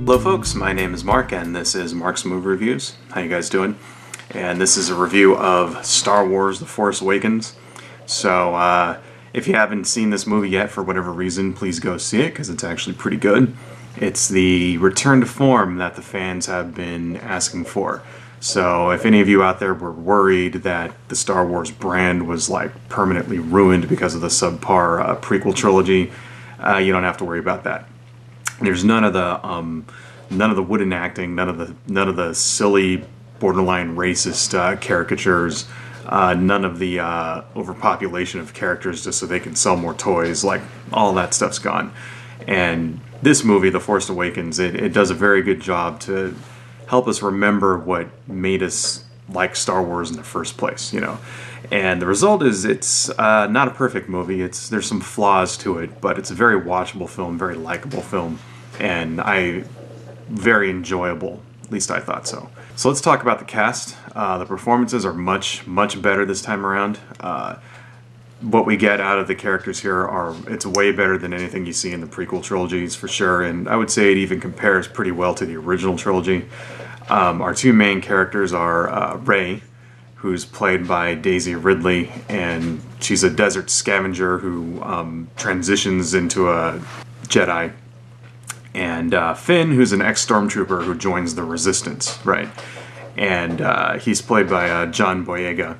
Hello folks, my name is Mark and this is Mark's Movie Reviews. How you guys doing? And this is a review of Star Wars The Force Awakens. So if you haven't seen this movie yet for whatever reason, please go see it because it's actually pretty good. It's the return to form that the fans have been asking for. So if any of you out there were worried that the Star Wars brand was like permanently ruined because of the subpar prequel trilogy, you don't have to worry about that. There's none of the wooden acting, none of the silly, borderline racist caricatures, none of the overpopulation of characters just so they can sell more toys. Like, all that stuff's gone. And this movie, The Force Awakens, it does a very good job to help us remember what made us like Star Wars in the first place, you know. And the result is it's not a perfect movie. There's some flaws to it, but it's a very watchable film, very likable film, and very enjoyable. At least I thought so. So let's talk about the cast. The performances are much better this time around. What we get out of the characters here it's way better than anything you see in the prequel trilogies for sure, and I would say it even compares pretty well to the original trilogy. Our two main characters are Rey, who's played by Daisy Ridley, and she's a desert scavenger who transitions into a Jedi. And Finn, who's an ex-stormtrooper who joins the Resistance, right? And he's played by John Boyega.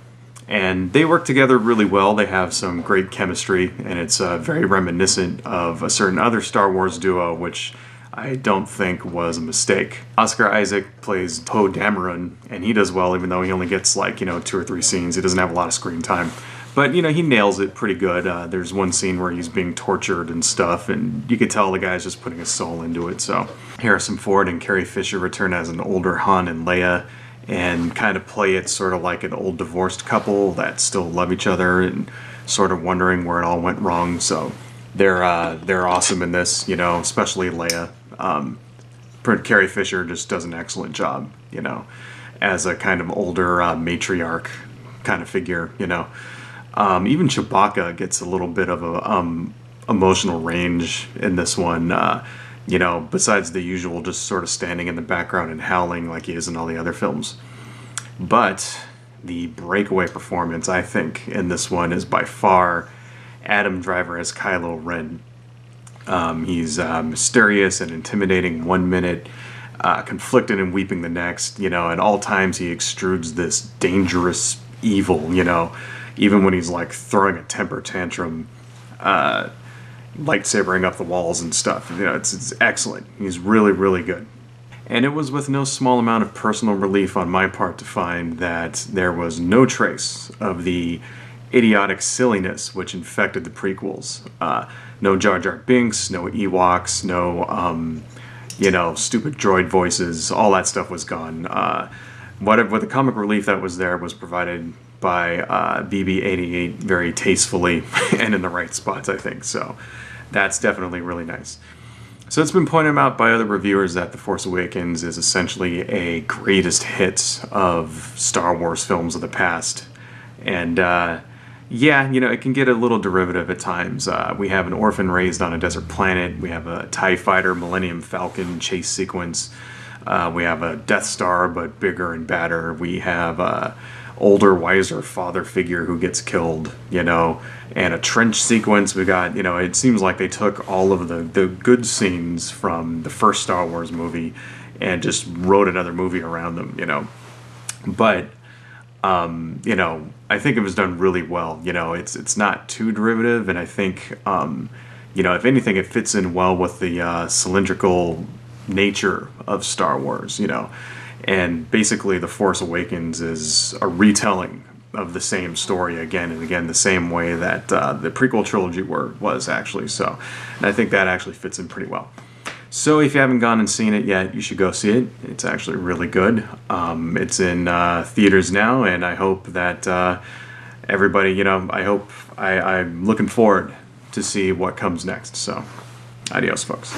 And they work together really well. They have some great chemistry, and it's very reminiscent of a certain other Star Wars duo, which I don't think was a mistake. Oscar Isaac plays Poe Dameron, and he does well, even though he only gets like, 2 or 3 scenes. He doesn't have a lot of screen time. But, he nails it pretty good. There's one scene where he's being tortured and stuff, and you could tell the guy's just putting his soul into it. So Harrison Ford and Carrie Fisher return as an older Han and Leia, and kind of play it sort of like an old divorced couple that still love each other and sort of wondering where it all went wrong. So they're awesome in this, especially Leia. Carrie Fisher just does an excellent job, as a kind of older matriarch kind of figure, Even Chewbacca gets a little bit of a emotional range in this one, besides the usual just sort of standing in the background and howling like he is in all the other films. But the breakaway performance, I think, in this one is by far Adam Driver as Kylo Ren. He's mysterious and intimidating 1 minute, conflicted and weeping the next, at all times he extrudes this dangerous evil, even when he's like throwing a temper tantrum, lightsabering up the walls and stuff. It's excellent. He's really good. And it was with no small amount of personal relief on my part to find that there was no trace of the idiotic silliness which infected the prequels. No Jar Jar Binks, no Ewoks, no, stupid droid voices. All that stuff was gone. What the comic relief that was there was provided by BB-88 very tastefully and in the right spots, I think. So that's definitely really nice. So it's been pointed out by other reviewers that The Force Awakens is essentially a greatest hits of Star Wars films of the past. And yeah, it can get a little derivative at times. We have an orphan raised on a desert planet. We have a TIE Fighter Millennium Falcon chase sequence. We have a Death Star, but bigger and badder. We have a older, wiser father figure who gets killed, and a trench sequence. We got, it seems like they took all of the good scenes from the first Star Wars movie and just wrote another movie around them, But, I think it was done really well. It's not too derivative, and I think, if anything, it fits in well with the cylindrical nature of Star Wars, And basically, The Force Awakens is a retelling of the same story again and again, the same way that the prequel trilogy was actually. So, and I think that actually fits in pretty well. So if you haven't gone and seen it yet, you should go see it. It's actually really good. It's in theaters now, and I hope that everybody, I'm looking forward to see what comes next. So, adios, folks.